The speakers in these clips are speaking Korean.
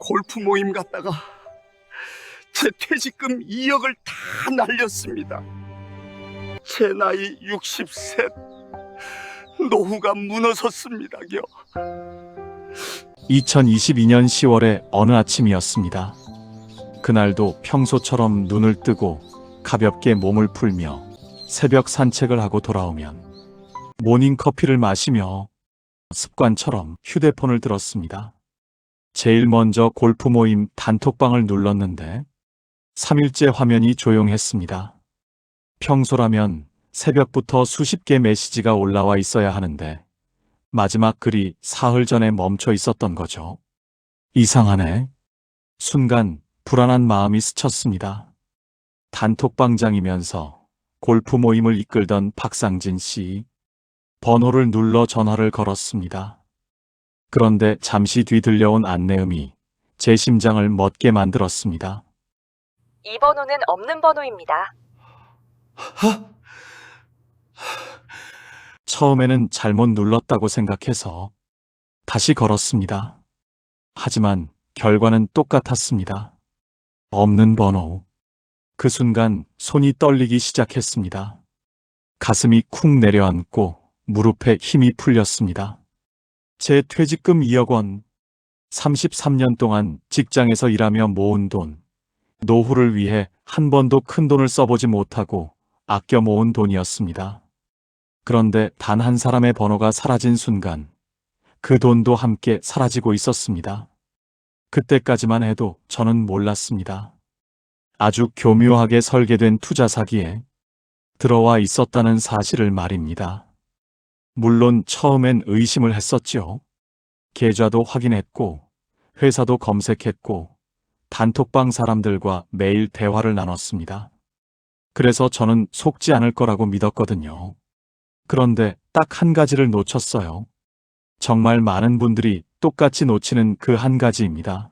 골프 모임 갔다가 제 퇴직금 2억을 다 날렸습니다. 제 나이 60셋, 노후가 무너졌습니다요. 2022년 10월의 어느 아침이었습니다. 그날도 평소처럼 눈을 뜨고 가볍게 몸을 풀며 새벽 산책을 하고 돌아오면 모닝커피를 마시며 습관처럼 휴대폰을 들었습니다. 제일 먼저 골프 모임 단톡방을 눌렀는데 3일째 화면이 조용했습니다. 평소라면 새벽부터 수십 개 메시지가 올라와 있어야 하는데 마지막 글이 사흘 전에 멈춰 있었던 거죠. 이상하네. 순간 불안한 마음이 스쳤습니다. 단톡방장이면서 골프 모임을 이끌던 박상진 씨. 번호를 눌러 전화를 걸었습니다. 그런데 잠시 뒤 들려온 안내음이 제 심장을 멎게 만들었습니다. 이 번호는 없는 번호입니다. 처음에는 잘못 눌렀다고 생각해서 다시 걸었습니다. 하지만 결과는 똑같았습니다. 없는 번호. 그 순간 손이 떨리기 시작했습니다. 가슴이 쿵 내려앉고 무릎에 힘이 풀렸습니다. 제 퇴직금 2억 원, 33년 동안 직장에서 일하며 모은 돈, 노후를 위해 한 번도 큰 돈을 써보지 못하고 아껴 모은 돈이었습니다. 그런데 단 한 사람의 번호가 사라진 순간 그 돈도 함께 사라지고 있었습니다. 그때까지만 해도 저는 몰랐습니다. 아주 교묘하게 설계된 투자 사기에 들어와 있었다는 사실을 말입니다. 물론 처음엔 의심을 했었죠. 계좌도 확인했고 회사도 검색했고 단톡방 사람들과 매일 대화를 나눴습니다. 그래서 저는 속지 않을 거라고 믿었거든요. 그런데 딱 한 가지를 놓쳤어요. 정말 많은 분들이 똑같이 놓치는 그 한 가지입니다.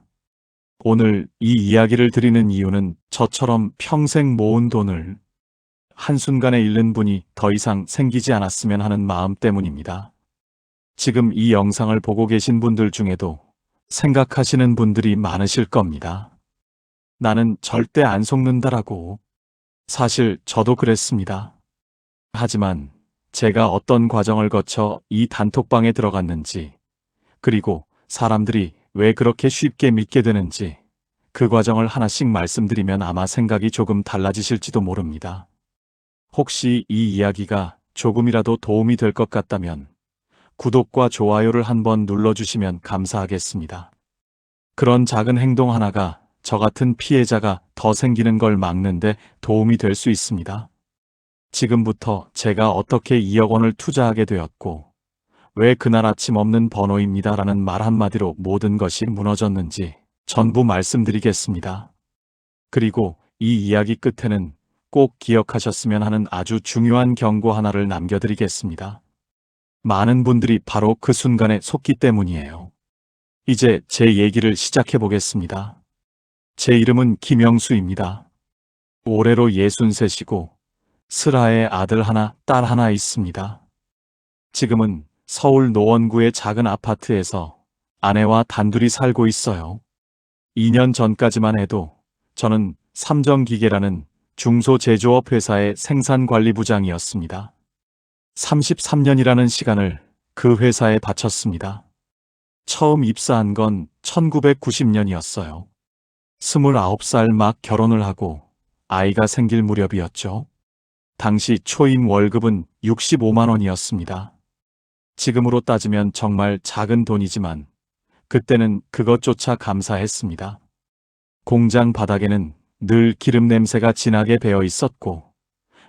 오늘 이 이야기를 드리는 이유는 저처럼 평생 모은 돈을 한순간에 잃는 분이 더 이상 생기지 않았으면 하는 마음 때문입니다. 지금 이 영상을 보고 계신 분들 중에도 생각하시는 분들이 많으실 겁니다. 나는 절대 안 속는다라고. 사실 저도 그랬습니다. 하지만 제가 어떤 과정을 거쳐 이 단톡방에 들어갔는지, 그리고 사람들이 왜 그렇게 쉽게 믿게 되는지 그 과정을 하나씩 말씀드리면 아마 생각이 조금 달라지실지도 모릅니다. 혹시 이 이야기가 조금이라도 도움이 될 것 같다면 구독과 좋아요를 한번 눌러주시면 감사하겠습니다. 그런 작은 행동 하나가 저 같은 피해자가 더 생기는 걸 막는데 도움이 될 수 있습니다. 지금부터 제가 어떻게 2억 원을 투자하게 되었고 왜 그날 아침 없는 번호입니다라는 말 한마디로 모든 것이 무너졌는지 전부 말씀드리겠습니다. 그리고 이 이야기 끝에는 꼭 기억하셨으면 하는 아주 중요한 경고 하나를 남겨드리겠습니다. 많은 분들이 바로 그 순간에 속기 때문이에요. 이제 제 얘기를 시작해 보겠습니다. 제 이름은 김영수입니다. 올해로 63이고 슬하에 아들 하나, 딸 하나 있습니다. 지금은 서울 노원구의 작은 아파트에서 아내와 단둘이 살고 있어요. 2년 전까지만 해도 저는 삼정기계라는 중소제조업 회사의 생산관리부장이었습니다. 33년이라는 시간을 그 회사에 바쳤습니다. 처음 입사한 건 1990년이었어요. 29살 막 결혼을 하고 아이가 생길 무렵이었죠. 당시 초임 월급은 65만 원이었습니다. 지금으로 따지면 정말 작은 돈이지만 그때는 그것조차 감사했습니다. 공장 바닥에는 늘 기름 냄새가 진하게 배어 있었고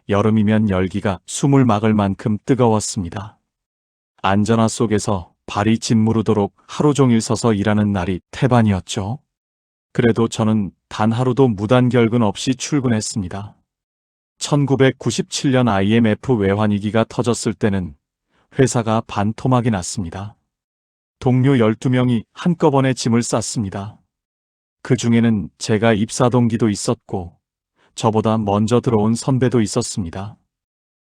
여름이면 열기가 숨을 막을 만큼 뜨거웠습니다. 안전화 속에서 발이 짓무르도록 하루 종일 서서 일하는 날이 태반이었죠. 그래도 저는 단 하루도 무단결근 없이 출근했습니다. 1997년 IMF 외환위기가 터졌을 때는 회사가 반토막이 났습니다. 동료 12명이 한꺼번에 짐을 쌌습니다. 그 중에는 제가 입사 동기도 있었고 저보다 먼저 들어온 선배도 있었습니다.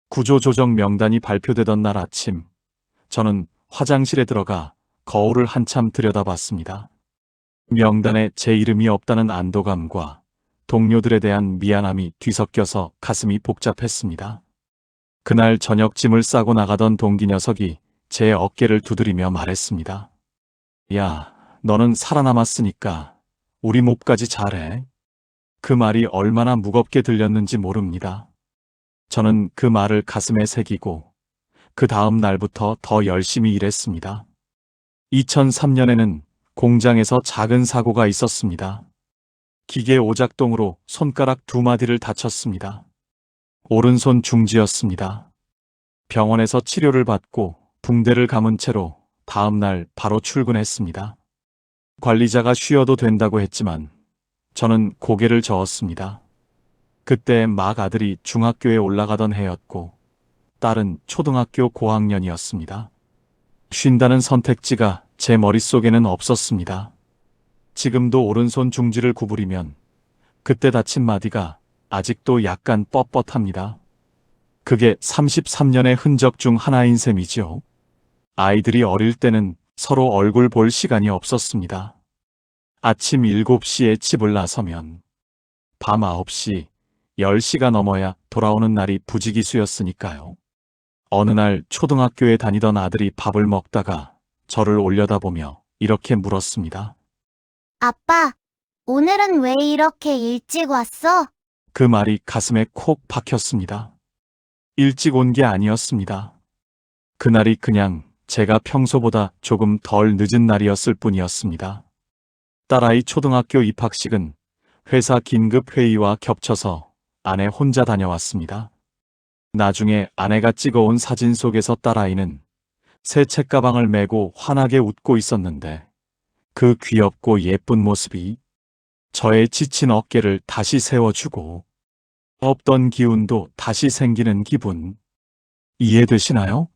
구조조정 명단이 발표되던 날 아침, 저는 화장실에 들어가 거울을 한참 들여다봤습니다. 명단에 제 이름이 없다는 안도감과 동료들에 대한 미안함이 뒤섞여서 가슴이 복잡했습니다. 그날 저녁 짐을 싸고 나가던 동기 녀석이 제 어깨를 두드리며 말했습니다. 야, 너는 살아남았으니까 우리 몹까지 잘해. 그 말이 얼마나 무겁게 들렸는지 모릅니다. 저는 그 말을 가슴에 새기고 그 다음 날부터 더 열심히 일했습니다. 2003년에는 공장에서 작은 사고가 있었습니다. 기계 오작동으로 손가락 2마디를 다쳤습니다. 오른손 중지였습니다. 병원에서 치료를 받고 붕대를 감은 채로 다음 날 바로 출근했습니다. 관리자가 쉬어도 된다고 했지만 저는 고개를 저었습니다. 그때 막 아들이 중학교에 올라가던 해였고 딸은 초등학교 고학년이었습니다. 쉰다는 선택지가 제 머릿속에는 없었습니다. 지금도 오른손 중지를 구부리면 그때 다친 마디가 아직도 약간 뻣뻣합니다. 그게 33년의 흔적 중 하나인 셈이죠. 아이들이 어릴 때는 서로 얼굴 볼 시간이 없었습니다. 아침 7시에 집을 나서면 밤 9시, 10시가 넘어야 돌아오는 날이 부지기수였으니까요. 어느 날 초등학교에 다니던 아들이 밥을 먹다가 저를 올려다보며 이렇게 물었습니다. 아빠, 오늘은 왜 이렇게 일찍 왔어? 그 말이 가슴에 콕 박혔습니다. 일찍 온 게 아니었습니다. 그날이 그냥 제가 평소보다 조금 덜 늦은 날이었을 뿐이었습니다. 딸아이 초등학교 입학식은 회사 긴급 회의와 겹쳐서 아내 혼자 다녀왔습니다. 나중에 아내가 찍어온 사진 속에서 딸아이는 새 책가방을 메고 환하게 웃고 있었는데 그 귀엽고 예쁜 모습이 저의 지친 어깨를 다시 세워주고 없던 기운도 다시 생기는 기분. 이해되시나요?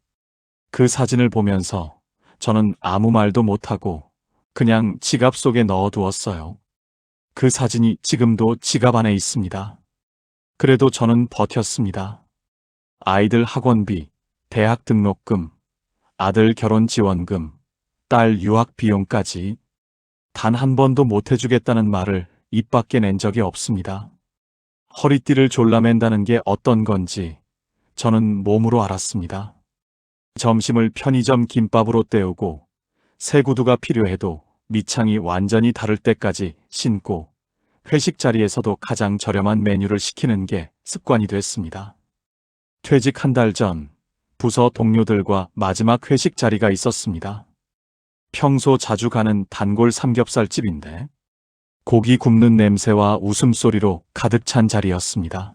그 사진을 보면서 저는 아무 말도 못하고 그냥 지갑 속에 넣어두었어요. 그 사진이 지금도 지갑 안에 있습니다. 그래도 저는 버텼습니다. 아이들 학원비, 대학 등록금, 아들 결혼 지원금, 딸 유학 비용까지 단 한 번도 못 해주겠다는 말을 입 밖에 낸 적이 없습니다. 허리띠를 졸라맨다는 게 어떤 건지 저는 몸으로 알았습니다. 점심을 편의점 김밥으로 때우고 새 구두가 필요해도 밑창이 완전히 다를 때까지 신고 회식 자리에서도 가장 저렴한 메뉴를 시키는 게 습관이 됐습니다. 퇴직 한 달 전 부서 동료들과 마지막 회식 자리가 있었습니다. 평소 자주 가는 단골 삼겹살집인데 고기 굽는 냄새와 웃음소리로 가득 찬 자리였습니다.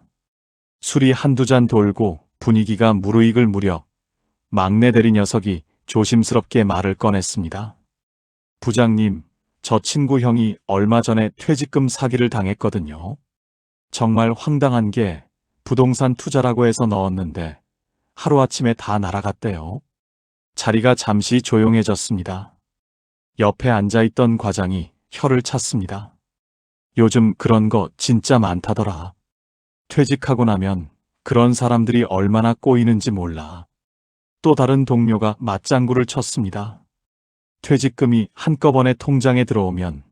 술이 한두 잔 돌고 분위기가 무르익을 무렵 막내 대리 녀석이 조심스럽게 말을 꺼냈습니다. 부장님, 저 친구 형이 얼마 전에 퇴직금 사기를 당했거든요. 정말 황당한 게 부동산 투자라고 해서 넣었는데 하루아침에 다 날아갔대요. 자리가 잠시 조용해졌습니다. 옆에 앉아있던 과장이 혀를 찼습니다. 요즘 그런 거 진짜 많다더라. 퇴직하고 나면 그런 사람들이 얼마나 꼬이는지 몰라. 또 다른 동료가 맞장구를 쳤습니다. 퇴직금이 한꺼번에 통장에 들어오면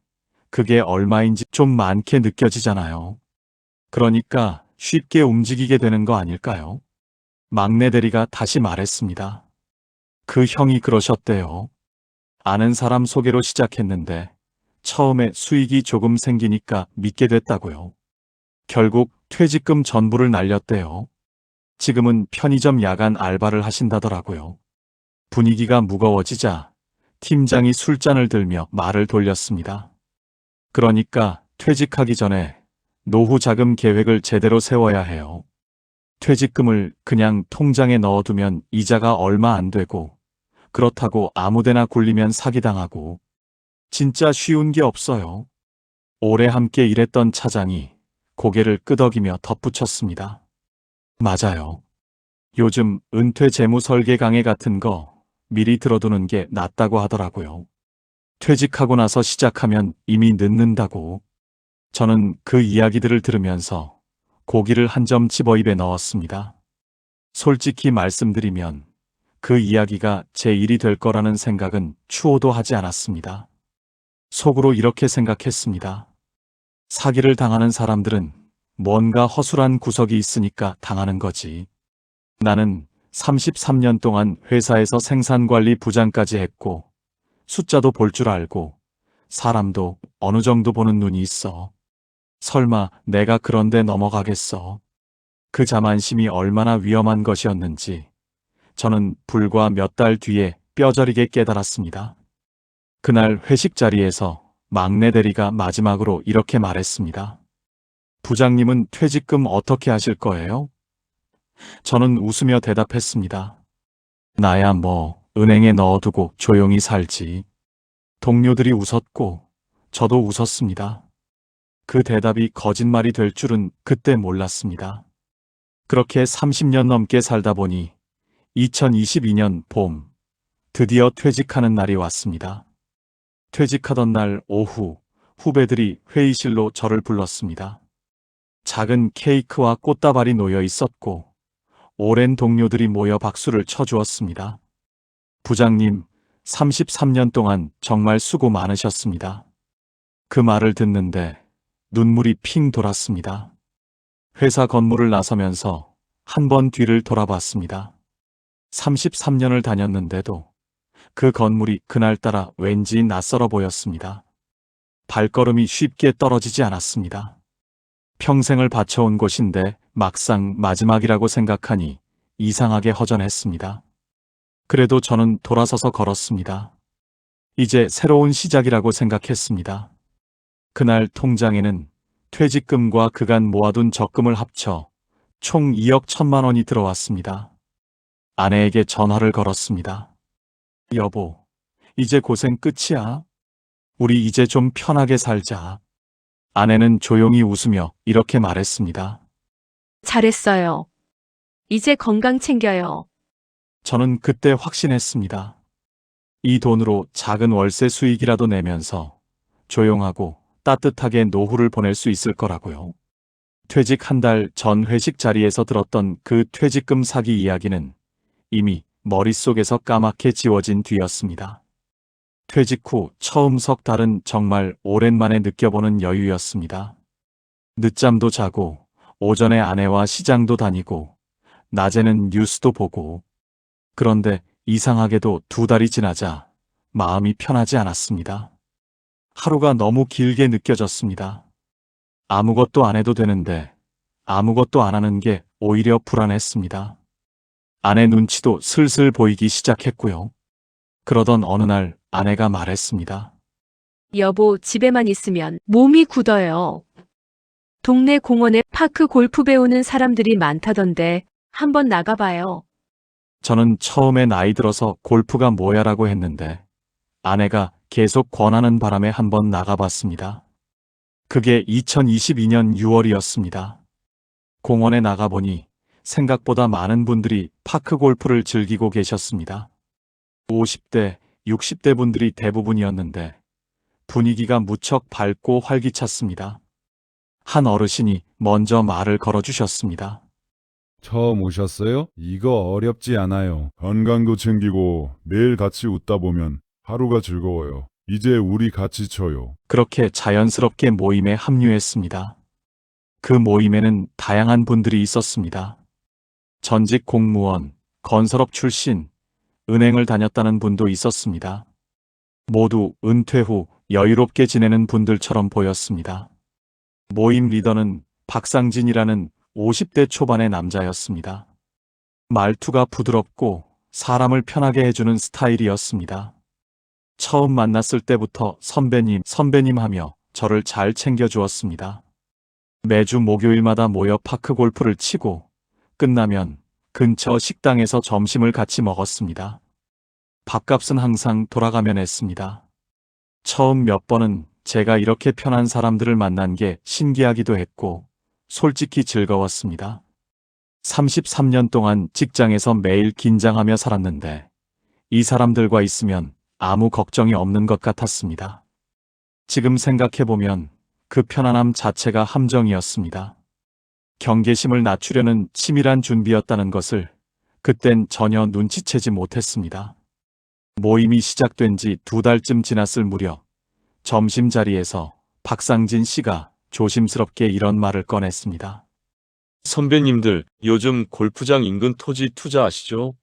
그게 얼마인지 좀 많게 느껴지잖아요. 그러니까 쉽게 움직이게 되는 거 아닐까요? 막내 대리가 다시 말했습니다. 그 형이 그러셨대요. 아는 사람 소개로 시작했는데 처음에 수익이 조금 생기니까 믿게 됐다고요. 결국 퇴직금 전부를 날렸대요. 지금은 편의점 야간 알바를 하신다더라고요. 분위기가 무거워지자 팀장이 술잔을 들며 말을 돌렸습니다. 그러니까 퇴직하기 전에 노후 자금 계획을 제대로 세워야 해요. 퇴직금을 그냥 통장에 넣어두면 이자가 얼마 안 되고 그렇다고 아무데나 굴리면 사기당하고 진짜 쉬운 게 없어요. 오래 함께 일했던 차장이 고개를 끄덕이며 덧붙였습니다. 맞아요. 요즘 은퇴 재무 설계 강의 같은 거 미리 들어두는 게 낫다고 하더라고요. 퇴직하고 나서 시작하면 이미 늦는다고. 저는 그 이야기들을 들으면서 고기를 한 점 집어 입에 넣었습니다. 솔직히 말씀드리면 그 이야기가 제 일이 될 거라는 생각은 추호도 하지 않았습니다. 속으로 이렇게 생각했습니다. 사기를 당하는 사람들은 뭔가 허술한 구석이 있으니까 당하는 거지. 나는 33년 동안 회사에서 생산관리 부장까지 했고, 숫자도 볼 줄 알고, 사람도 어느 정도 보는 눈이 있어. 설마 내가 그런데 넘어가겠어? 그 자만심이 얼마나 위험한 것이었는지 저는 불과 몇 달 뒤에 뼈저리게 깨달았습니다. 그날 회식 자리에서 막내 대리가 마지막으로 이렇게 말했습니다. 부장님은 퇴직금 어떻게 하실 거예요? 저는 웃으며 대답했습니다. 나야 뭐 은행에 넣어두고 조용히 살지. 동료들이 웃었고 저도 웃었습니다. 그 대답이 거짓말이 될 줄은 그때 몰랐습니다. 그렇게 30년 넘게 살다 보니 2022년 봄, 드디어 퇴직하는 날이 왔습니다. 퇴직하던 날 오후, 후배들이 회의실로 저를 불렀습니다. 작은 케이크와 꽃다발이 놓여 있었고, 오랜 동료들이 모여 박수를 쳐주었습니다. 부장님, 33년 동안 정말 수고 많으셨습니다. 그 말을 듣는데 눈물이 핑 돌았습니다. 회사 건물을 나서면서 한 번 뒤를 돌아봤습니다. 33년을 다녔는데도 그 건물이 그날따라 왠지 낯설어 보였습니다. 발걸음이 쉽게 떨어지지 않았습니다. 평생을 바쳐온 곳인데 막상 마지막이라고 생각하니 이상하게 허전했습니다. 그래도 저는 돌아서서 걸었습니다. 이제 새로운 시작이라고 생각했습니다. 그날 통장에는 퇴직금과 그간 모아둔 적금을 합쳐 총 2억 1천만 원이 들어왔습니다. 아내에게 전화를 걸었습니다. 여보, 이제 고생 끝이야. 우리 이제 좀 편하게 살자. 아내는 조용히 웃으며 이렇게 말했습니다. 잘했어요. 이제 건강 챙겨요. 저는 그때 확신했습니다. 이 돈으로 작은 월세 수익이라도 내면서 조용하고 따뜻하게 노후를 보낼 수 있을 거라고요. 퇴직 한 달 전 회식 자리에서 들었던 그 퇴직금 사기 이야기는 이미 머릿속에서 까맣게 지워진 뒤였습니다. 퇴직 후 처음 석 달은 정말 오랜만에 느껴보는 여유였습니다. 늦잠도 자고, 오전에 아내와 시장도 다니고, 낮에는 뉴스도 보고. 그런데 이상하게도 2달이 지나자 마음이 편하지 않았습니다. 하루가 너무 길게 느껴졌습니다. 아무것도 안 해도 되는데 아무것도 안 하는 게 오히려 불안했습니다. 아내 눈치도 슬슬 보이기 시작했고요. 그러던 어느 날 아내가 말했습니다. 여보, 집에만 있으면 몸이 굳어요. 동네 공원에 파크 골프 배우는 사람들이 많다던데 한번 나가봐요. 저는 처음에 나이 들어서 골프가 뭐야라고 했는데 아내가 계속 권하는 바람에 한번 나가봤습니다. 그게 2022년 6월이었습니다. 공원에 나가보니 생각보다 많은 분들이 파크 골프를 즐기고 계셨습니다. 50대, 60대 분들이 대부분이었는데 분위기가 무척 밝고 활기찼습니다. 한 어르신이 먼저 말을 걸어주셨습니다. 처음 오셨어요? 이거 어렵지 않아요. 건강도 챙기고 매일 같이 웃다 보면 하루가 즐거워요. 이제 우리 같이 쳐요. 그렇게 자연스럽게 모임에 합류했습니다. 그 모임에는 다양한 분들이 있었습니다. 전직 공무원, 건설업 출신, 은행을 다녔다는 분도 있었습니다. 모두 은퇴 후 여유롭게 지내는 분들처럼 보였습니다. 모임 리더는 박상진이라는 50대 초반의 남자였습니다. 말투가 부드럽고 사람을 편하게 해주는 스타일이었습니다. 처음 만났을 때부터 선배님 하며 저를 잘 챙겨주었습니다. 매주 목요일마다 모여 파크 골프를 치고 끝나면 근처 식당에서 점심을 같이 먹었습니다. 밥값은 항상 돌아가면 했습니다. 처음 몇 번은 제가 이렇게 편한 사람들을 만난 게 신기하기도 했고 솔직히 즐거웠습니다. 33년 동안 직장에서 매일 긴장하며 살았는데 이 사람들과 있으면 아무 걱정이 없는 것 같았습니다. 지금 생각해보면 그 편안함 자체가 함정이었습니다. 경계심을 낮추려는 치밀한 준비였다는 것을 그땐 전혀 눈치채지 못했습니다. 모임이 시작된 지 2달쯤 지났을 무렵 점심자리에서 박상진 씨가 조심스럽게 이런 말을 꺼냈습니다. 선배님들, 요즘 골프장 인근 토지 투자하시죠?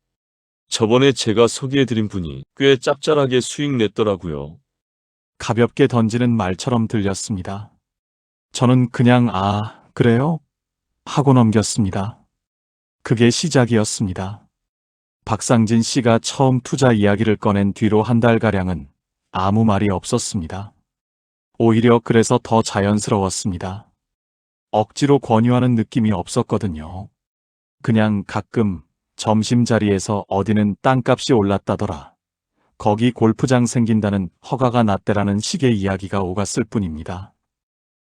저번에 제가 소개해드린 분이 꽤 짭짤하게 수익 냈더라고요. 가볍게 던지는 말처럼 들렸습니다. 저는 그냥 그래요? 하고 넘겼습니다. 그게 시작이었습니다. 박상진 씨가 처음 투자 이야기를 꺼낸 뒤로 한 달가량은 아무 말이 없었습니다. 오히려 그래서 더 자연스러웠습니다. 억지로 권유하는 느낌이 없었거든요. 그냥 가끔 점심자리에서 어디는 땅값이 올랐다더라, 거기 골프장 생긴다는 허가가 났대라는 식의 이야기가 오갔을 뿐입니다.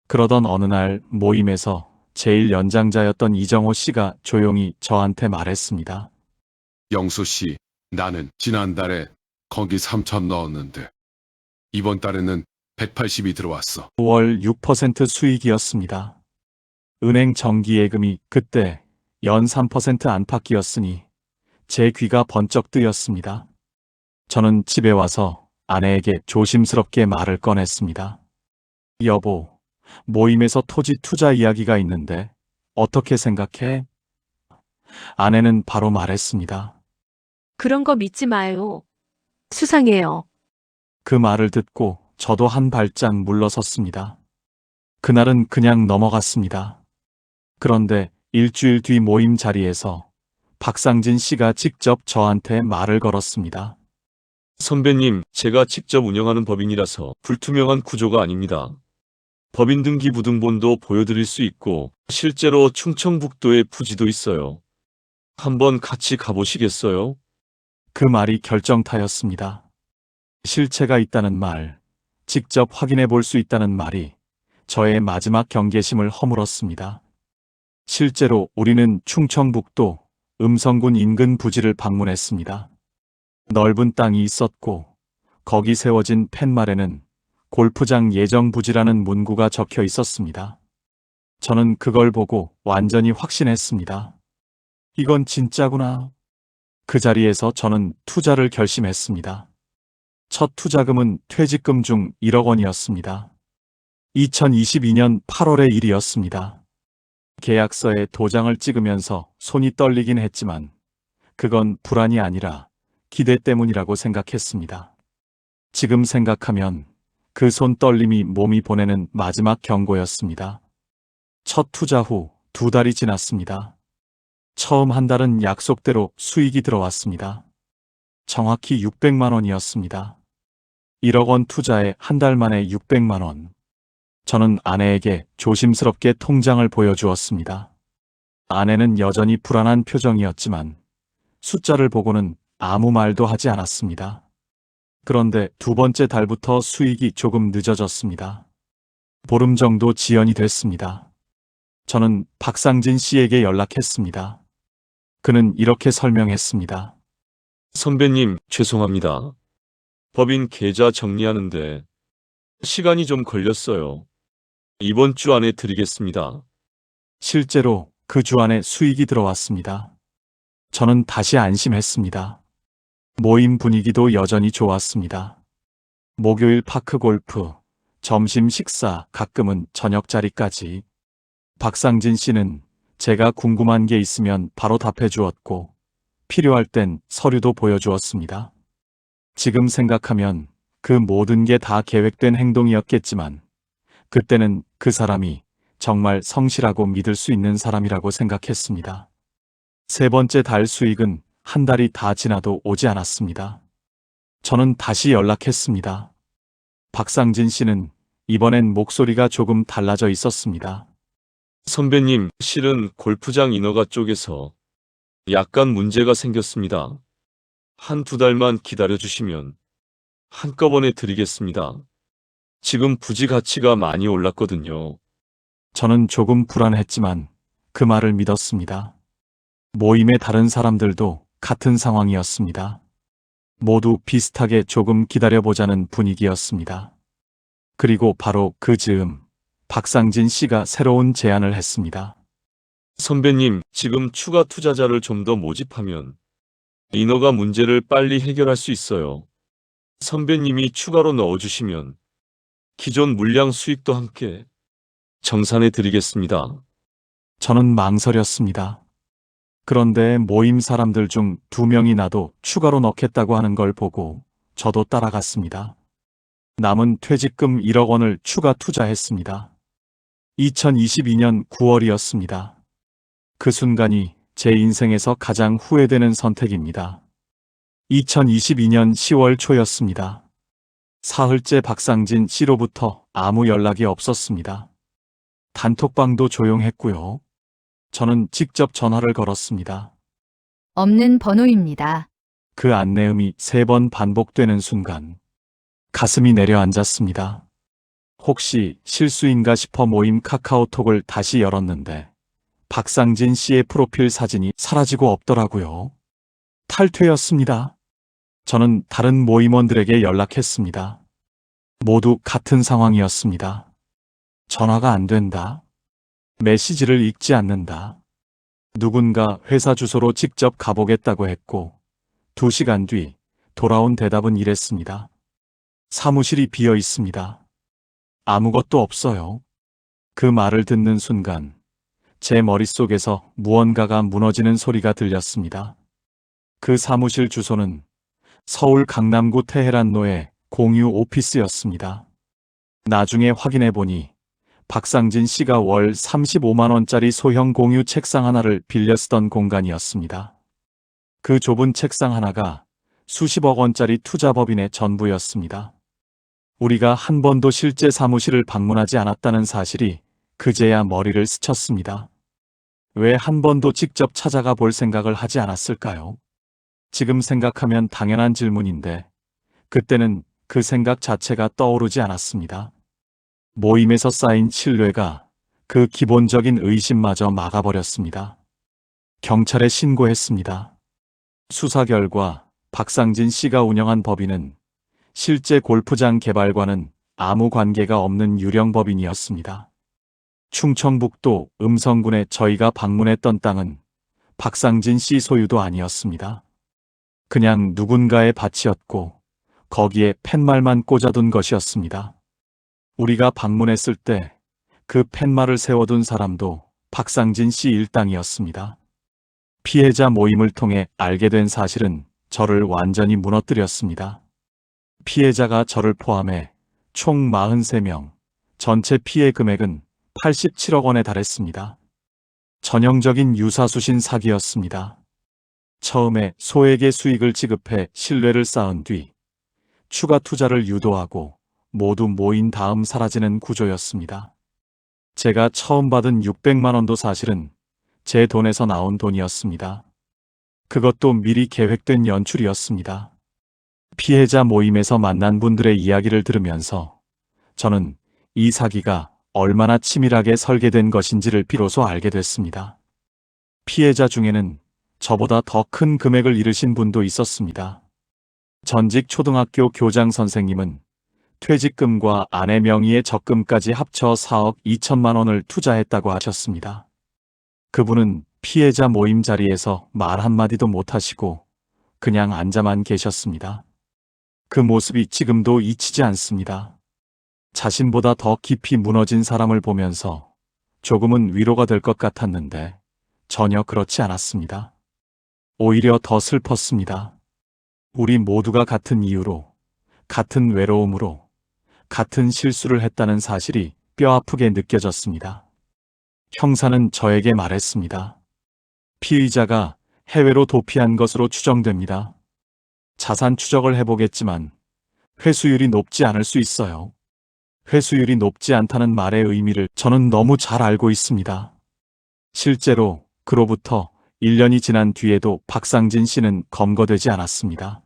그러던 어느 날 모임에서 제일 연장자였던 이정호 씨가 조용히 저한테 말했습니다. 영수 씨, 나는 지난달에 거기 3천 넣었는데 이번 달에는 180이 들어왔어. 5월 6% 수익이었습니다. 은행 정기예금이 그때 연 3% 안팎이었으니 제 귀가 번쩍 뜨였습니다. 저는 집에 와서 아내에게 조심스럽게 말을 꺼냈습니다. 여보, 모임에서 토지 투자 이야기가 있는데 어떻게 생각해? 아내는 바로 말했습니다. 그런 거 믿지 마요. 수상해요. 그 말을 듣고 저도 한 발짝 물러섰습니다. 그날은 그냥 넘어갔습니다. 그런데 일주일 뒤 모임 자리에서 박상진 씨가 직접 저한테 말을 걸었습니다. 선배님, 제가 직접 운영하는 법인이라서 불투명한 구조가 아닙니다. 법인 등기 부등본도 보여드릴 수 있고 실제로 충청북도에 부지도 있어요. 한번 같이 가보시겠어요? 그 말이 결정타였습니다. 실체가 있다는 말, 직접 확인해 볼 수 있다는 말이 저의 마지막 경계심을 허물었습니다. 실제로 우리는 충청북도 음성군 인근 부지를 방문했습니다. 넓은 땅이 있었고 거기 세워진 팻말에는 골프장 예정 부지라는 문구가 적혀 있었습니다. 저는 그걸 보고 완전히 확신했습니다. 이건 진짜구나. 그 자리에서 저는 투자를 결심했습니다. 첫 투자금은 퇴직금 중 1억 원이었습니다. 2022년 8월의 일이었습니다. 계약서에 도장을 찍으면서 손이 떨리긴 했지만 그건 불안이 아니라 기대 때문이라고 생각했습니다. 지금 생각하면 그 손 떨림이 몸이 보내는 마지막 경고였습니다. 첫 투자 후 2달이 지났습니다. 처음 한 달은 약속대로 수익이 들어왔습니다. 정확히 600만 원이었습니다. 1억 원 투자에 한 달 만에 600만 원. 저는 아내에게 조심스럽게 통장을 보여주었습니다. 아내는 여전히 불안한 표정이었지만 숫자를 보고는 아무 말도 하지 않았습니다. 그런데 두 번째 달부터 수익이 조금 늦어졌습니다. 보름 정도 지연이 됐습니다. 저는 박상진 씨에게 연락했습니다. 그는 이렇게 설명했습니다. 선배님, 죄송합니다. 법인 계좌 정리하는데 시간이 좀 걸렸어요. 이번 주 안에 드리겠습니다. 실제로 그 주 안에 수익이 들어왔습니다. 저는 다시 안심했습니다. 모임 분위기도 여전히 좋았습니다. 목요일 파크 골프, 점심 식사, 가끔은 저녁 자리까지. 박상진 씨는 제가 궁금한 게 있으면 바로 답해 주었고 필요할 땐 서류도 보여주었습니다. 지금 생각하면 그 모든 게 다 계획된 행동이었겠지만 그때는 그 사람이 정말 성실하고 믿을 수 있는 사람이라고 생각했습니다. 세 번째 달 수익은 한 달이 다 지나도 오지 않았습니다. 저는 다시 연락했습니다. 박상진 씨는 이번엔 목소리가 조금 달라져 있었습니다. 선배님, 실은 골프장 인허가 쪽에서 약간 문제가 생겼습니다. 한 두 달만 기다려주시면 한꺼번에 드리겠습니다. 지금 부지 가치가 많이 올랐거든요. 저는 조금 불안했지만 그 말을 믿었습니다. 모임의 다른 사람들도 같은 상황이었습니다. 모두 비슷하게 조금 기다려보자는 분위기였습니다. 그리고 바로 그 즈음 박상진 씨가 새로운 제안을 했습니다. 선배님, 지금 추가 투자자를 좀 더 모집하면 인허가 문제를 빨리 해결할 수 있어요. 선배님이 추가로 넣어주시면 기존 물량 수익도 함께 정산해 드리겠습니다. 저는 망설였습니다. 그런데 모임 사람들 중 2명이 나도 추가로 넣겠다고 하는 걸 보고 저도 따라갔습니다. 남은 퇴직금 1억 원을 추가 투자했습니다. 2022년 9월이었습니다. 그 순간이 제 인생에서 가장 후회되는 선택입니다. 2022년 10월 초였습니다. 사흘째 박상진 씨로부터 아무 연락이 없었습니다. 단톡방도 조용했고요. 저는 직접 전화를 걸었습니다. 없는 번호입니다. 그 안내음이 3번 반복되는 순간 가슴이 내려앉았습니다. 혹시 실수인가 싶어 모임 카카오톡을 다시 열었는데 박상진 씨의 프로필 사진이 사라지고 없더라고요. 탈퇴였습니다. 저는 다른 모임원들에게 연락했습니다. 모두 같은 상황이었습니다. 전화가 안 된다. 메시지를 읽지 않는다. 누군가 회사 주소로 직접 가보겠다고 했고 2시간 뒤 돌아온 대답은 이랬습니다. 사무실이 비어 있습니다. 아무것도 없어요. 그 말을 듣는 순간 제 머릿속에서 무언가가 무너지는 소리가 들렸습니다. 그 사무실 주소는 서울 강남구 테헤란로의 공유 오피스였습니다. 나중에 확인해 보니 박상진 씨가 월 35만 원짜리 소형 공유 책상 하나를 빌려 쓰던 공간이었습니다. 그 좁은 책상 하나가 수십억 원짜리 투자법인의 전부였습니다. 우리가 한 번도 실제 사무실을 방문하지 않았다는 사실이 그제야 머리를 스쳤습니다. 왜 한 번도 직접 찾아가 볼 생각을 하지 않았을까요? 지금 생각하면 당연한 질문인데 그때는 그 생각 자체가 떠오르지 않았습니다. 모임에서 쌓인 신뢰가 그 기본적인 의심마저 막아버렸습니다. 경찰에 신고했습니다. 수사 결과 박상진 씨가 운영한 법인은 실제 골프장 개발과는 아무 관계가 없는 유령 법인이었습니다. 충청북도 음성군에 저희가 방문했던 땅은 박상진 씨 소유도 아니었습니다. 그냥 누군가의 밭이었고 거기에 팻말만 꽂아둔 것이었습니다. 우리가 방문했을 때 그 팻말을 세워둔 사람도 박상진 씨 일당이었습니다. 피해자 모임을 통해 알게 된 사실은 저를 완전히 무너뜨렸습니다. 피해자가 저를 포함해 총 43명, 전체 피해 금액은 87억 원에 달했습니다. 전형적인 유사수신 사기였습니다. 처음에 소액의 수익을 지급해 신뢰를 쌓은 뒤 추가 투자를 유도하고 모두 모인 다음 사라지는 구조였습니다. 제가 처음 받은 600만 원도 사실은 제 돈에서 나온 돈이었습니다. 그것도 미리 계획된 연출이었습니다. 피해자 모임에서 만난 분들의 이야기를 들으면서 저는 이 사기가 얼마나 치밀하게 설계된 것인지를 비로소 알게 됐습니다. 피해자 중에는 저보다 더 큰 금액을 잃으신 분도 있었습니다. 전직 초등학교 교장 선생님은 퇴직금과 아내 명의의 적금까지 합쳐 4억 2천만 원을 투자했다고 하셨습니다. 그분은 피해자 모임 자리에서 말 한마디도 못하시고 그냥 앉아만 계셨습니다. 그 모습이 지금도 잊히지 않습니다. 자신보다 더 깊이 무너진 사람을 보면서 조금은 위로가 될 것 같았는데 전혀 그렇지 않았습니다. 오히려 더 슬펐습니다. 우리 모두가 같은 이유로, 같은 외로움으로, 같은 실수를 했다는 사실이 뼈아프게 느껴졌습니다. 형사는 저에게 말했습니다. 피의자가 해외로 도피한 것으로 추정됩니다. 자산 추적을 해보겠지만 회수율이 높지 않을 수 있어요. 회수율이 높지 않다는 말의 의미를 저는 너무 잘 알고 있습니다. 실제로 그로부터 1년이 지난 뒤에도 박상진 씨는 검거되지 않았습니다.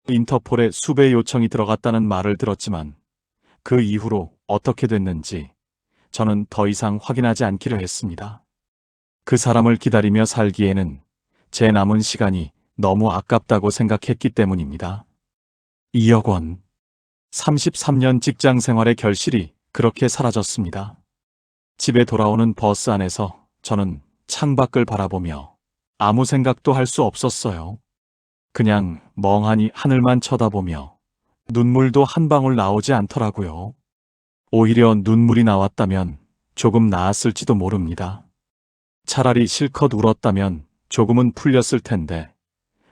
인터폴에 수배 요청이 들어갔다는 말을 들었지만 그 이후로 어떻게 됐는지 저는 더 이상 확인하지 않기로 했습니다. 그 사람을 기다리며 살기에는 제 남은 시간이 너무 아깝다고 생각했기 때문입니다. 2억 원. 33년 직장 생활의 결실이 그렇게 사라졌습니다. 집에 돌아오는 버스 안에서 저는 창밖을 바라보며 아무 생각도 할 수 없었어요. 그냥 멍하니 하늘만 쳐다보며 눈물도 한 방울 나오지 않더라고요. 오히려 눈물이 나왔다면 조금 나았을지도 모릅니다. 차라리 실컷 울었다면 조금은 풀렸을 텐데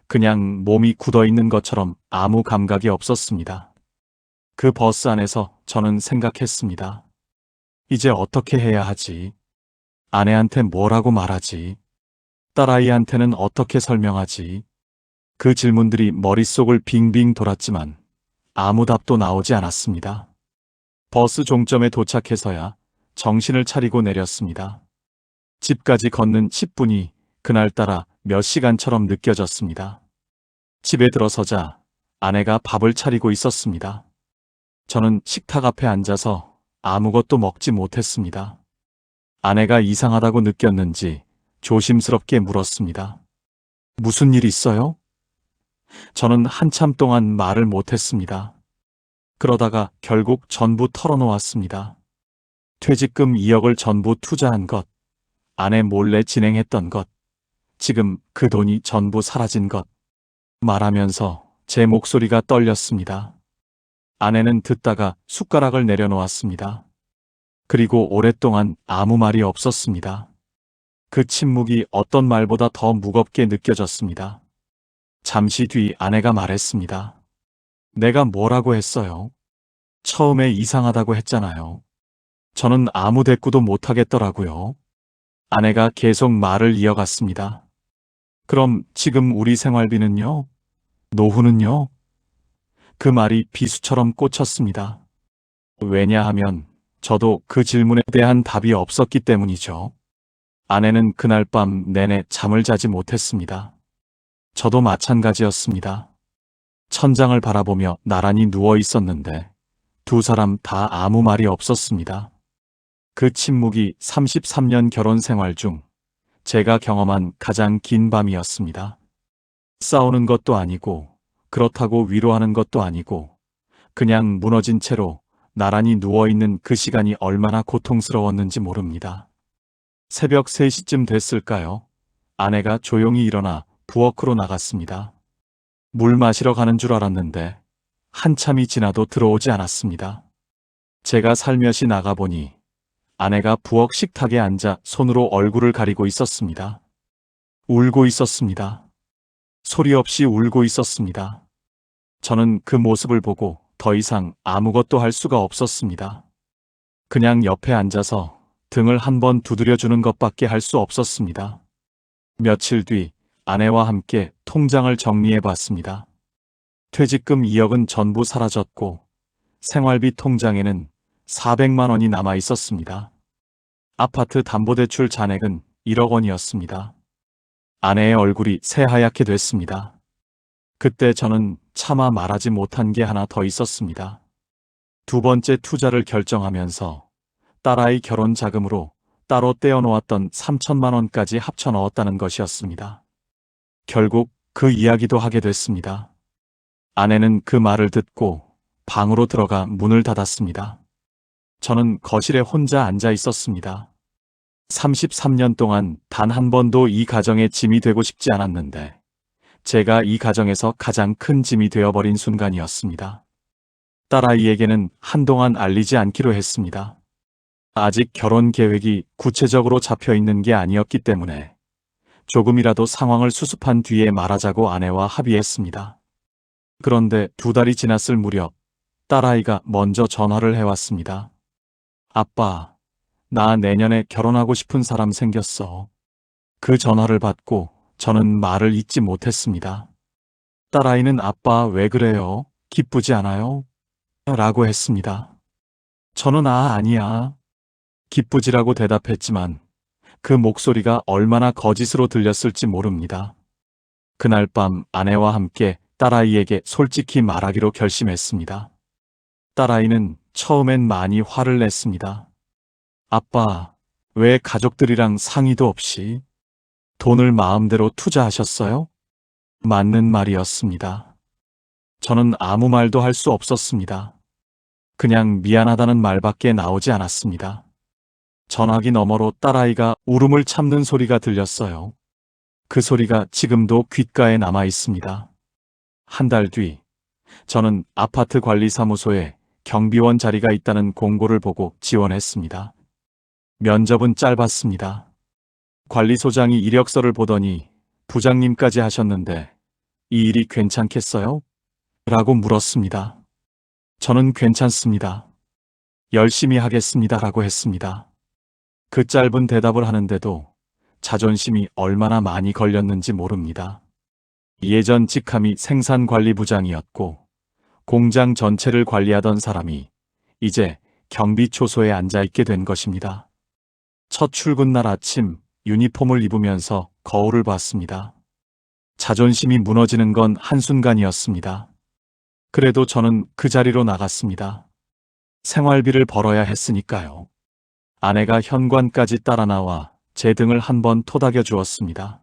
그냥 몸이 굳어 있는 것처럼 아무 감각이 없었습니다. 그 버스 안에서 저는 생각했습니다. 이제 어떻게 해야 하지? 아내한테 뭐라고 말하지? 딸아이한테는 어떻게 설명하지? 그 질문들이 머릿속을 빙빙 돌았지만 아무 답도 나오지 않았습니다. 버스 종점에 도착해서야 정신을 차리고 내렸습니다. 집까지 걷는 10분이 그날따라 몇 시간처럼 느껴졌습니다. 집에 들어서자 아내가 밥을 차리고 있었습니다. 저는 식탁 앞에 앉아서 아무것도 먹지 못했습니다. 아내가 이상하다고 느꼈는지 조심스럽게 물었습니다. 무슨 일 있어요? 저는 한참 동안 말을 못했습니다. 그러다가 결국 전부 털어놓았습니다. 퇴직금 2억을 전부 투자한 것, 아내 몰래 진행했던 것, 지금 그 돈이 전부 사라진 것. 말하면서 제 목소리가 떨렸습니다. 아내는 듣다가 숟가락을 내려놓았습니다. 그리고 오랫동안 아무 말이 없었습니다. 그 침묵이 어떤 말보다 더 무겁게 느껴졌습니다. 잠시 뒤 아내가 말했습니다. 내가 뭐라고 했어요? 처음에 이상하다고 했잖아요. 저는 아무 대꾸도 못하겠더라고요. 아내가 계속 말을 이어갔습니다. 그럼 지금 우리 생활비는요? 노후는요? 그 말이 비수처럼 꽂혔습니다. 왜냐하면 저도 그 질문에 대한 답이 없었기 때문이죠. 아내는 그날 밤 내내 잠을 자지 못했습니다. 저도 마찬가지였습니다. 천장을 바라보며 나란히 누워 있었는데 두 사람 다 아무 말이 없었습니다. 그 침묵이 33년 결혼 생활 중 제가 경험한 가장 긴 밤이었습니다. 싸우는 것도 아니고 그렇다고 위로하는 것도 아니고 그냥 무너진 채로 나란히 누워있는 그 시간이 얼마나 고통스러웠는지 모릅니다. 새벽 3시쯤 됐을까요? 아내가 조용히 일어나 부엌으로 나갔습니다. 물 마시러 가는 줄 알았는데 한참이 지나도 들어오지 않았습니다. 제가 살며시 나가보니 아내가 부엌 식탁에 앉아 손으로 얼굴을 가리고 있었습니다. 울고 있었습니다. 소리 없이 울고 있었습니다. 저는 그 모습을 보고 더 이상 아무것도 할 수가 없었습니다. 그냥 옆에 앉아서 등을 한번 두드려주는 것밖에 할 수 없었습니다. 며칠 뒤 아내와 함께 통장을 정리해 봤습니다. 퇴직금 2억은 전부 사라졌고 생활비 통장에는 400만 원이 남아 있었습니다. 아파트 담보대출 잔액은 1억 원이었습니다. 아내의 얼굴이 새하얗게 됐습니다. 그때 저는 차마 말하지 못한 게 하나 더 있었습니다. 두 번째 투자를 결정하면서 딸아이 결혼 자금으로 따로 떼어놓았던 3천만 원까지 합쳐 넣었다는 것이었습니다. 결국 그 이야기도 하게 됐습니다. 아내는 그 말을 듣고 방으로 들어가 문을 닫았습니다. 저는 거실에 혼자 앉아 있었습니다. 33년 동안 단 한 번도 이 가정의 짐이 되고 싶지 않았는데 제가 이 가정에서 가장 큰 짐이 되어버린 순간이었습니다. 딸아이에게는 한동안 알리지 않기로 했습니다. 아직 결혼 계획이 구체적으로 잡혀 있는 게 아니었기 때문에 조금이라도 상황을 수습한 뒤에 말하자고 아내와 합의했습니다. 그런데 2달이 지났을 무렵 딸아이가 먼저 전화를 해왔습니다. 아빠, 나 내년에 결혼하고 싶은 사람 생겼어. 그 전화를 받고 저는 말을 잇지 못했습니다. 딸아이는 아빠 왜 그래요? 기쁘지 않아요? 라고 했습니다. 저는 아니야. 기쁘지라고 대답했지만 그 목소리가 얼마나 거짓으로 들렸을지 모릅니다. 그날 밤 아내와 함께 딸아이에게 솔직히 말하기로 결심했습니다. 딸아이는 처음엔 많이 화를 냈습니다. 아빠, 왜 가족들이랑 상의도 없이 돈을 마음대로 투자하셨어요? 맞는 말이었습니다. 저는 아무 말도 할 수 없었습니다. 그냥 미안하다는 말밖에 나오지 않았습니다. 전화기 너머로 딸아이가 울음을 참는 소리가 들렸어요. 그 소리가 지금도 귓가에 남아 있습니다. 한 달 뒤, 저는 아파트 관리사무소에 경비원 자리가 있다는 공고를 보고 지원했습니다. 면접은 짧았습니다. 관리소장이 이력서를 보더니 부장님까지 하셨는데 이 일이 괜찮겠어요? 라고 물었습니다. 저는 괜찮습니다. 열심히 하겠습니다. 라고 했습니다. 그 짧은 대답을 하는데도 자존심이 얼마나 많이 걸렸는지 모릅니다. 예전 직함이 생산관리부장이었고 공장 전체를 관리하던 사람이 이제 경비초소에 앉아있게 된 것입니다. 첫 출근 날 아침 유니폼을 입으면서 거울을 봤습니다. 자존심이 무너지는 건 한순간이었습니다. 그래도 저는 그 자리로 나갔습니다. 생활비를 벌어야 했으니까요. 아내가 현관까지 따라 나와 제 등을 한 번 토닥여 주었습니다.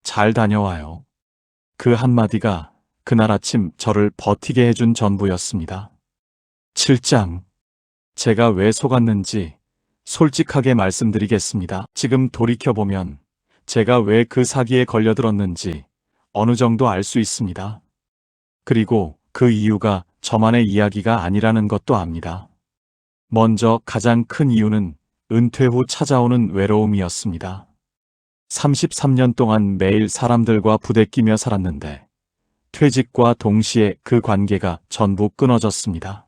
잘 다녀와요. 그 한마디가 그날 아침 저를 버티게 해준 전부였습니다. 7장. 제가 왜 속았는지 솔직하게 말씀드리겠습니다. 지금 돌이켜보면 제가 왜 그 사기에 걸려들었는지 어느 정도 알 수 있습니다. 그리고 그 이유가 저만의 이야기가 아니라는 것도 압니다. 먼저 가장 큰 이유는 은퇴 후 찾아오는 외로움이었습니다. 33년 동안 매일 사람들과 부대끼며 살았는데 퇴직과 동시에 그 관계가 전부 끊어졌습니다.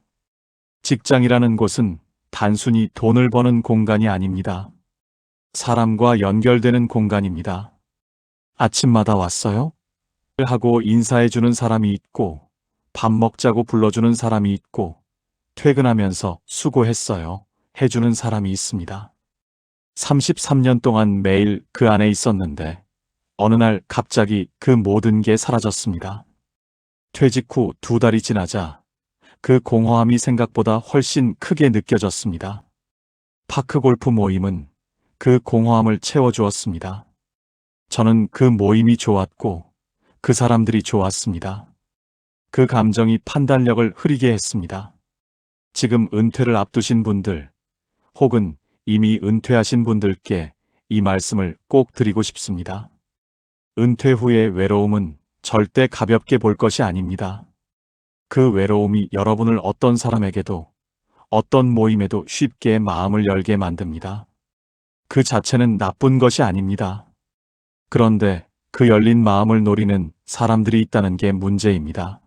직장이라는 곳은 단순히 돈을 버는 공간이 아닙니다. 사람과 연결되는 공간입니다. 아침마다 왔어요? 하고 인사해주는 사람이 있고, 밥 먹자고 불러주는 사람이 있고, 퇴근하면서 수고했어요 해주는 사람이 있습니다. 33년 동안 매일 그 안에 있었는데 어느 날 갑자기 그 모든 게 사라졌습니다. 퇴직 후 2달이 지나자 그 공허함이 생각보다 훨씬 크게 느껴졌습니다. 파크 골프 모임은 그 공허함을 채워주었습니다. 저는 그 모임이 좋았고 그 사람들이 좋았습니다. 그 감정이 판단력을 흐리게 했습니다. 지금 은퇴를 앞두신 분들 혹은 이미 은퇴하신 분들께 이 말씀을 꼭 드리고 싶습니다. 은퇴 후의 외로움은 절대 가볍게 볼 것이 아닙니다. 그 외로움이 여러분을 어떤 사람에게도 어떤 모임에도 쉽게 마음을 열게 만듭니다. 그 자체는 나쁜 것이 아닙니다. 그런데 그 열린 마음을 노리는 사람들이 있다는 게 문제입니다.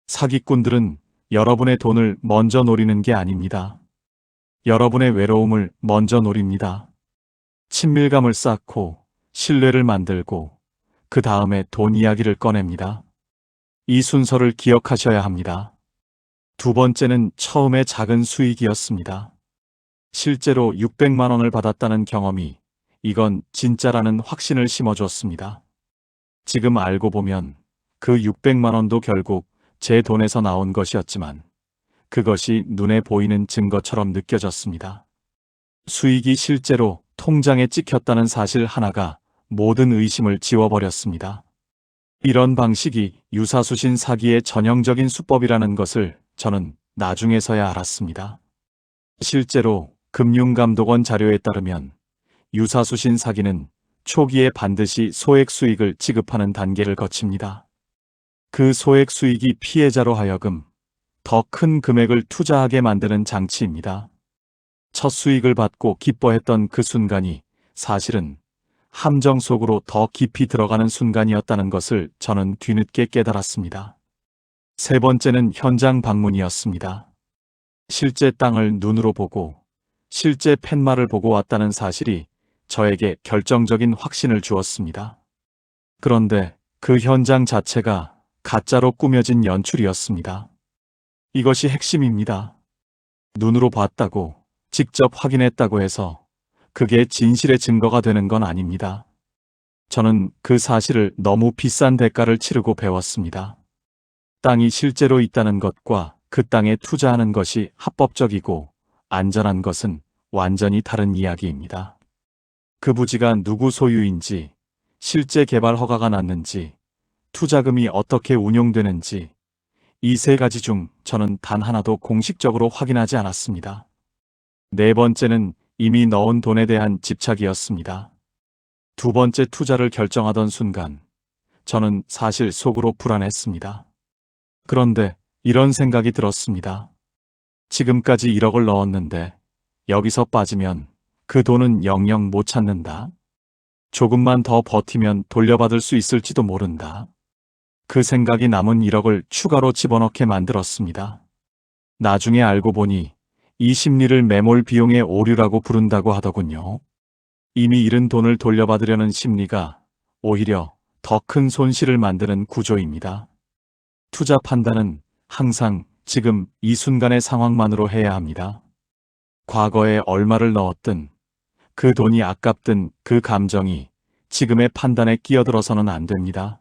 사기꾼들은 여러분의 돈을 먼저 노리는 게 아닙니다. 여러분의 외로움을 먼저 노립니다. 친밀감을 쌓고 신뢰를 만들고 그 다음에 돈 이야기를 꺼냅니다. 이 순서를 기억하셔야 합니다. 두 번째는 처음에 작은 수익이었습니다. 실제로 600만 원을 받았다는 경험이 이건 진짜라는 확신을 심어줬습니다. 지금 알고 보면 그 600만 원도 결국 제 돈에서 나온 것이었지만 그것이 눈에 보이는 증거처럼 느껴졌습니다. 수익이 실제로 통장에 찍혔다는 사실 하나가 모든 의심을 지워버렸습니다. 이런 방식이 유사수신 사기의 전형적인 수법이라는 것을 저는 나중에서야 알았습니다. 실제로 금융감독원 자료에 따르면 유사수신 사기는 초기에 반드시 소액 수익을 지급하는 단계를 거칩니다. 그 소액 수익이 피해자로 하여금 더 큰 금액을 투자하게 만드는 장치입니다. 첫 수익을 받고 기뻐했던 그 순간이 사실은 함정 속으로 더 깊이 들어가는 순간이었다는 것을 저는 뒤늦게 깨달았습니다. 세 번째는 현장 방문이었습니다. 실제 땅을 눈으로 보고 실제 팻말을 보고 왔다는 사실이 저에게 결정적인 확신을 주었습니다. 그런데 그 현장 자체가 가짜로 꾸며진 연출이었습니다. 이것이 핵심입니다. 눈으로 봤다고, 직접 확인했다고 해서 그게 진실의 증거가 되는 건 아닙니다. 저는 그 사실을 너무 비싼 대가를 치르고 배웠습니다. 땅이 실제로 있다는 것과 그 땅에 투자하는 것이 합법적이고 안전한 것은 완전히 다른 이야기입니다. 그 부지가 누구 소유인지, 실제 개발 허가가 났는지, 투자금이 어떻게 운용되는지, 이 세 가지 중 저는 단 하나도 공식적으로 확인하지 않았습니다. 네 번째는 이미 넣은 돈에 대한 집착이었습니다. 두 번째 투자를 결정하던 순간, 저는 사실 속으로 불안했습니다. 그런데 이런 생각이 들었습니다. 지금까지 1억을 넣었는데 여기서 빠지면 그 돈은 영영 못 찾는다. 조금만 더 버티면 돌려받을 수 있을지도 모른다. 그 생각이 남은 1억을 추가로 집어넣게 만들었습니다. 나중에 알고 보니 이 심리를 매몰 비용의 오류라고 부른다고 하더군요. 이미 잃은 돈을 돌려받으려는 심리가 오히려 더 큰 손실을 만드는 구조입니다. 투자 판단은 항상 지금 이 순간의 상황만으로 해야 합니다. 과거에 얼마를 넣었든 그 돈이 아깝든 그 감정이 지금의 판단에 끼어들어서는 안 됩니다.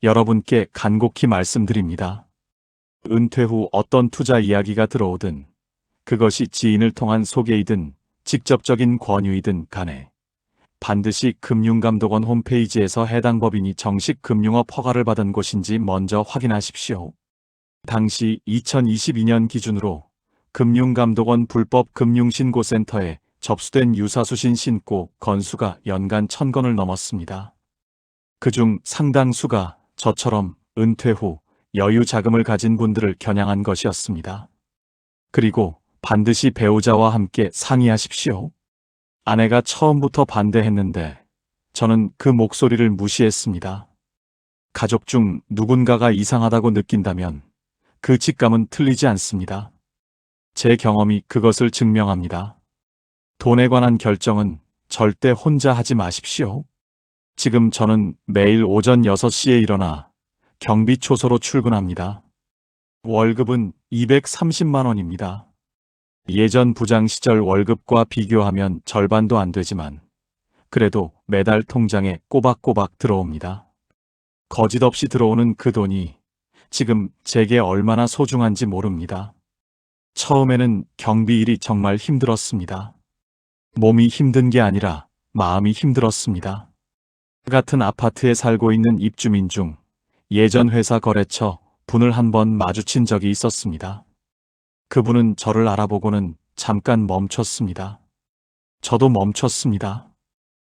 여러분께 간곡히 말씀드립니다. 은퇴 후 어떤 투자 이야기가 들어오든 그것이 지인을 통한 소개이든 직접적인 권유이든 간에 반드시 금융감독원 홈페이지에서 해당 법인이 정식 금융업 허가를 받은 곳인지 먼저 확인하십시오. 당시 2022년 기준으로 금융감독원 불법 금융신고센터에 접수된 유사수신 신고 건수가 연간 1000건을 넘었습니다. 그중 상당수가 저처럼 은퇴 후 여유 자금을 가진 분들을 겨냥한 것이었습니다. 그리고 반드시 배우자와 함께 상의하십시오. 아내가 처음부터 반대했는데 저는 그 목소리를 무시했습니다. 가족 중 누군가가 이상하다고 느낀다면 그 직감은 틀리지 않습니다. 제 경험이 그것을 증명합니다. 돈에 관한 결정은 절대 혼자 하지 마십시오. 지금 저는 매일 오전 6시에 일어나 경비초소로 출근합니다. 월급은 230만 원입니다. 예전 부장 시절 월급과 비교하면 절반도 안 되지만 그래도 매달 통장에 꼬박꼬박 들어옵니다. 거짓없이 들어오는 그 돈이 지금 제게 얼마나 소중한지 모릅니다. 처음에는 경비 일이 정말 힘들었습니다. 몸이 힘든 게 아니라 마음이 힘들었습니다. 같은 아파트에 살고 있는 입주민 중 예전 회사 거래처 분을 한 번 마주친 적이 있었습니다. 그분은 저를 알아보고는 잠깐 멈췄습니다. 저도 멈췄습니다.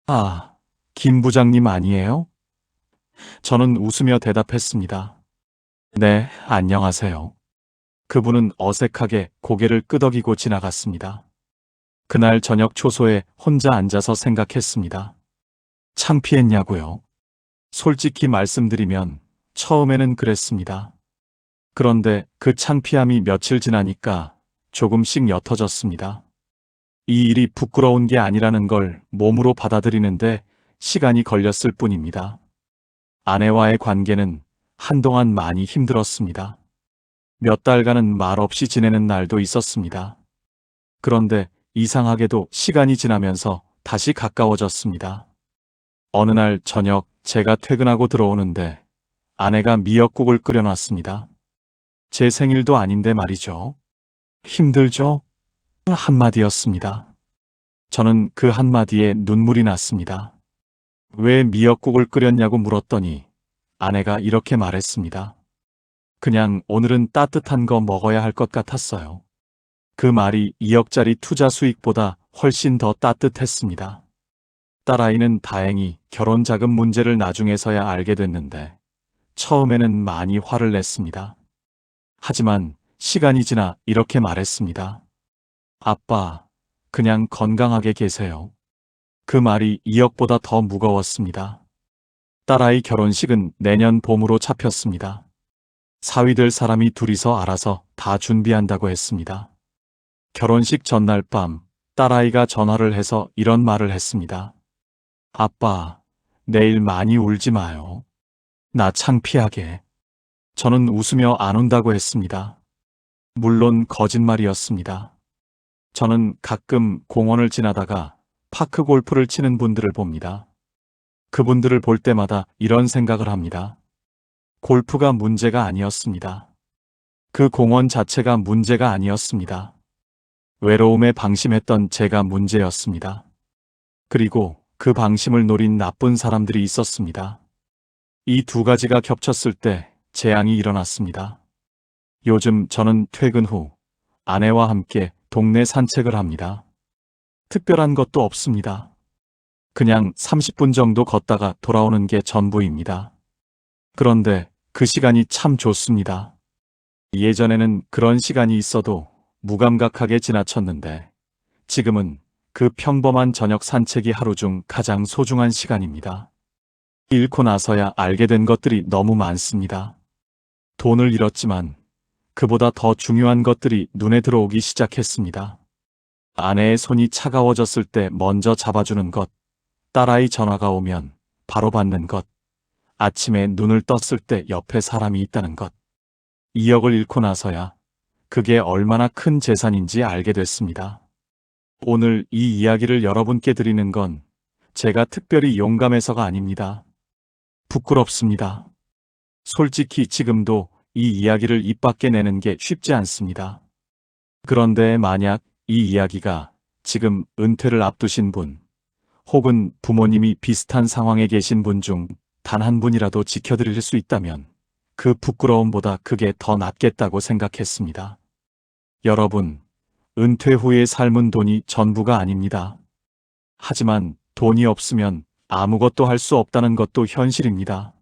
아, 김 부장님 아니에요? 저는 웃으며 대답했습니다. 네, 안녕하세요. 그분은 어색하게 고개를 끄덕이고 지나갔습니다. 그날 저녁 초소에 혼자 앉아서 생각했습니다. 창피했냐고요? 솔직히 말씀드리면 처음에는 그랬습니다. 그런데 그 창피함이 며칠 지나니까 조금씩 옅어졌습니다. 이 일이 부끄러운 게 아니라는 걸 몸으로 받아들이는데 시간이 걸렸을 뿐입니다. 아내와의 관계는 한동안 많이 힘들었습니다. 몇 달간은 말없이 지내는 날도 있었습니다. 그런데 이상하게도 시간이 지나면서 다시 가까워졌습니다. 어느 날 저녁 제가 퇴근하고 들어오는데 아내가 미역국을 끓여놨습니다. 제 생일도 아닌데 말이죠. 힘들죠? 한마디였습니다. 저는 그 한마디에 눈물이 났습니다. 왜 미역국을 끓였냐고 물었더니 아내가 이렇게 말했습니다. 그냥 오늘은 따뜻한 거 먹어야 할 것 같았어요. 그 말이 2억짜리 투자 수익보다 훨씬 더 따뜻했습니다. 딸아이는 다행히 결혼 자금 문제를 나중에서야 알게 됐는데 처음에는 많이 화를 냈습니다. 하지만 시간이 지나 이렇게 말했습니다. 아빠, 그냥 건강하게 계세요. 그 말이 2억보다 더 무거웠습니다. 딸아이 결혼식은 내년 봄으로 잡혔습니다. 사위 될 사람이 둘이서 알아서 다 준비한다고 했습니다. 결혼식 전날 밤 딸아이가 전화를 해서 이런 말을 했습니다. 아빠, 내일 많이 울지 마요. 나 창피하게. 저는 웃으며 안 운다고 했습니다. 물론 거짓말이었습니다. 저는 가끔 공원을 지나다가 파크 골프를 치는 분들을 봅니다. 그분들을 볼 때마다 이런 생각을 합니다. 골프가 문제가 아니었습니다. 그 공원 자체가 문제가 아니었습니다. 외로움에 방심했던 제가 문제였습니다. 그리고 그 방심을 노린 나쁜 사람들이 있었습니다. 이 두 가지가 겹쳤을 때 재앙이 일어났습니다. 요즘 저는 퇴근 후 아내와 함께 동네 산책을 합니다. 특별한 것도 없습니다. 그냥 30분 정도 걷다가 돌아오는 게 전부입니다. 그런데 그 시간이 참 좋습니다. 예전에는 그런 시간이 있어도 무감각하게 지나쳤는데 지금은 그 평범한 저녁 산책이 하루 중 가장 소중한 시간입니다. 잃고 나서야 알게 된 것들이 너무 많습니다. 돈을 잃었지만 그보다 더 중요한 것들이 눈에 들어오기 시작했습니다. 아내의 손이 차가워졌을 때 먼저 잡아주는 것, 딸아이 전화가 오면 바로 받는 것, 아침에 눈을 떴을 때 옆에 사람이 있다는 것. 2억을 잃고 나서야 그게 얼마나 큰 재산인지 알게 됐습니다. 오늘 이 이야기를 여러분께 드리는 건 제가 특별히 용감해서가 아닙니다. 부끄럽습니다. 솔직히 지금도 이 이야기를 입 밖에 내는 게 쉽지 않습니다. 그런데 만약 이 이야기가 지금 은퇴를 앞두신 분, 혹은 부모님이 비슷한 상황에 계신 분 중 단 한 분이라도 지켜드릴 수 있다면 그 부끄러움보다 그게 더 낫겠다고 생각했습니다. 여러분, 은퇴 후의 삶은 돈이 전부가 아닙니다. 하지만 돈이 없으면 아무것도 할 수 없다는 것도 현실입니다.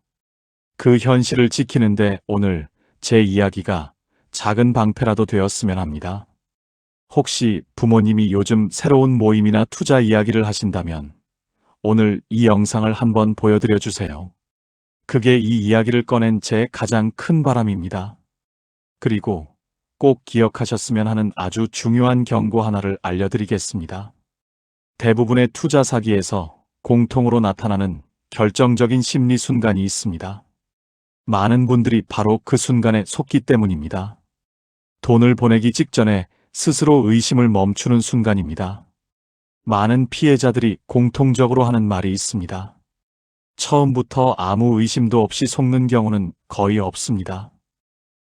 그 현실을 지키는데 오늘 제 이야기가 작은 방패라도 되었으면 합니다. 혹시 부모님이 요즘 새로운 모임이나 투자 이야기를 하신다면 오늘 이 영상을 한번 보여드려 주세요. 그게 이 이야기를 꺼낸 제 가장 큰 바람입니다. 그리고 꼭 기억하셨으면 하는 아주 중요한 경고 하나를 알려드리겠습니다. 대부분의 투자 사기에서 공통으로 나타나는 결정적인 심리 순간이 있습니다. 많은 분들이 바로 그 순간에 속기 때문입니다. 돈을 보내기 직전에 스스로 의심을 멈추는 순간입니다. 많은 피해자들이 공통적으로 하는 말이 있습니다. 처음부터 아무 의심도 없이 속는 경우는 거의 없습니다.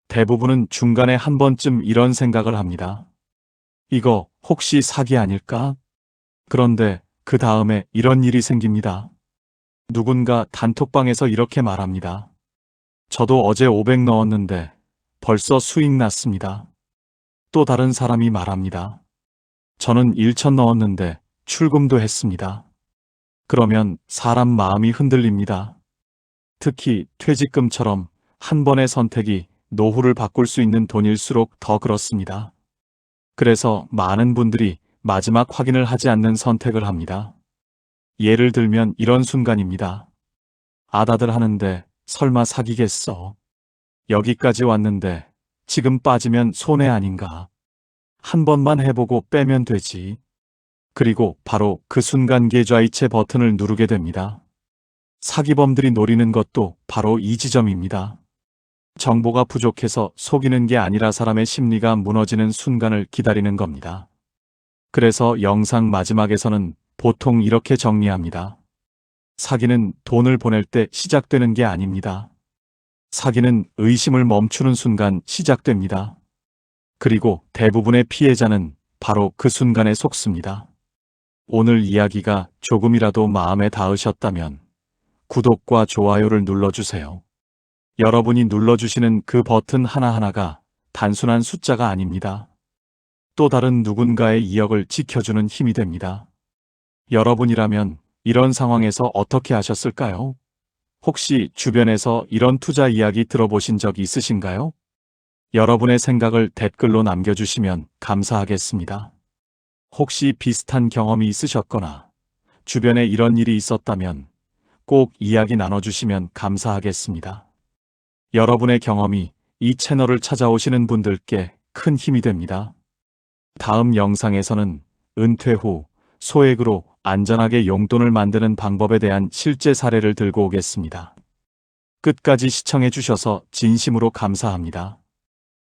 대부분은 중간에 한 번쯤 이런 생각을 합니다. 이거 혹시 사기 아닐까? 그런데 그 다음에 이런 일이 생깁니다. 누군가 단톡방에서 이렇게 말합니다. 저도 어제 500 넣었는데 벌써 수익 났습니다. 또 다른 사람이 말합니다. 저는 1,000 넣었는데 출금도 했습니다. 그러면 사람 마음이 흔들립니다. 특히 퇴직금처럼 한 번의 선택이 노후를 바꿀 수 있는 돈일수록 더 그렇습니다. 그래서 많은 분들이 마지막 확인을 하지 않는 선택을 합니다. 예를 들면 이런 순간입니다. 다들 하는데 설마 사기겠어? 여기까지 왔는데 지금 빠지면 손해 아닌가? 한 번만 해보고 빼면 되지. 그리고 바로 그 순간 계좌이체 버튼을 누르게 됩니다. 사기범들이 노리는 것도 바로 이 지점입니다. 정보가 부족해서 속이는 게 아니라 사람의 심리가 무너지는 순간을 기다리는 겁니다. 그래서 영상 마지막에서는 보통 이렇게 정리합니다. 사기는 돈을 보낼 때 시작되는 게 아닙니다. 사기는 의심을 멈추는 순간 시작됩니다. 그리고 대부분의 피해자는 바로 그 순간에 속습니다. 오늘 이야기가 조금이라도 마음에 닿으셨다면 구독과 좋아요를 눌러주세요. 여러분이 눌러주시는 그 버튼 하나하나가 단순한 숫자가 아닙니다. 또 다른 누군가의 2억을 지켜주는 힘이 됩니다. 여러분이라면 이런 상황에서 어떻게 하셨을까요? 혹시 주변에서 이런 투자 이야기 들어보신 적 있으신가요? 여러분의 생각을 댓글로 남겨주시면 감사하겠습니다. 혹시 비슷한 경험이 있으셨거나 주변에 이런 일이 있었다면 꼭 이야기 나눠주시면 감사하겠습니다. 여러분의 경험이 이 채널을 찾아오시는 분들께 큰 힘이 됩니다. 다음 영상에서는 은퇴 후 소액으로 안전하게 용돈을 만드는 방법에 대한 실제 사례를 들고 오겠습니다. 끝까지 시청해 주셔서 진심으로 감사합니다.